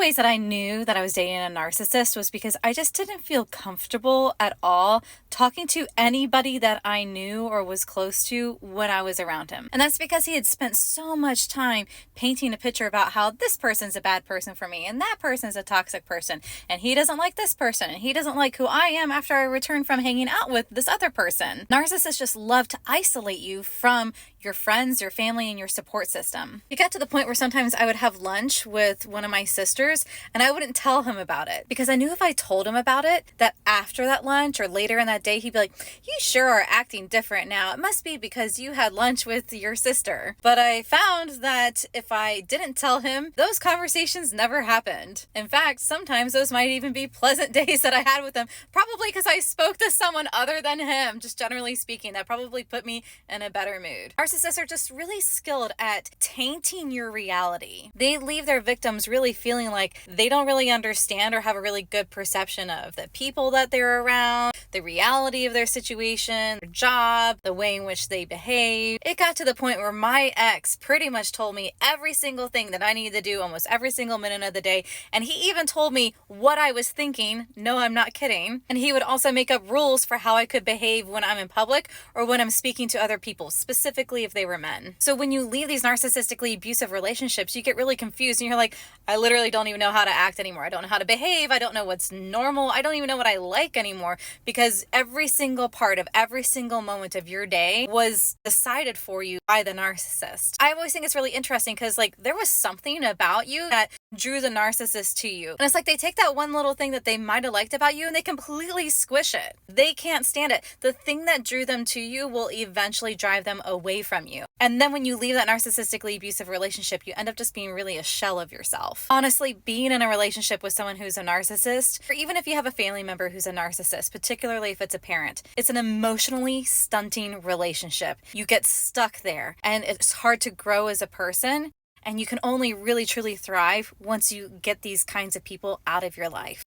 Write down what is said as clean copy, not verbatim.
ways that I knew that I was dating a narcissist was because I just didn't feel comfortable at all talking to anybody that I knew or was close to when I was around him. And that's because he had spent so much time painting a picture about how this person's a bad person for me and that person's a toxic person and he doesn't like this person and he doesn't like who I am after I return from hanging out with this other person. Narcissists just love to isolate you from your friends, your family, and your support system. It got to the point where sometimes I would have lunch with one of my sisters and I wouldn't tell him about it because I knew if I told him about it, that after that lunch or later in that day, he'd be like, "You sure are acting different now. It must be because you had lunch with your sister." But I found that if I didn't tell him, those conversations never happened. In fact, sometimes those might even be pleasant days that I had with him, probably because I spoke to someone other than him, just generally speaking. That probably put me in a better mood. Narcissists are just really skilled at tainting your reality. They leave their victims really feeling like they don't really understand or have a really good perception of the people that they're around, the reality of their situation, their job, the way in which they behave. It got to the point where my ex pretty much told me every single thing that I needed to do almost every single minute of the day. And he even told me what I was thinking. No, I'm not kidding. And he would also make up rules for how I could behave when I'm in public or when I'm speaking to other people, specifically if they were men. So when you leave these narcissistically abusive relationships, you get really confused and you're like, I literally don't even know how to act anymore. I don't know how to behave. I don't know what's normal. I don't even know what I like anymore because every single part of every single moment of your day was decided for you by the narcissist. I always think it's really interesting because there was something about you that drew the narcissist to you. And it's like they take that one little thing that they might have liked about you and they completely squish it. They can't stand it. The thing that drew them to you will eventually drive them away from you. And then when you leave that narcissistically abusive relationship, you end up just being really a shell of yourself. Honestly, being in a relationship with someone who's a narcissist, or even if you have a family member who's a narcissist, particularly if it's a parent, it's an emotionally stunting relationship. You get stuck there and it's hard to grow as a person. And you can only really truly thrive once you get these kinds of people out of your life.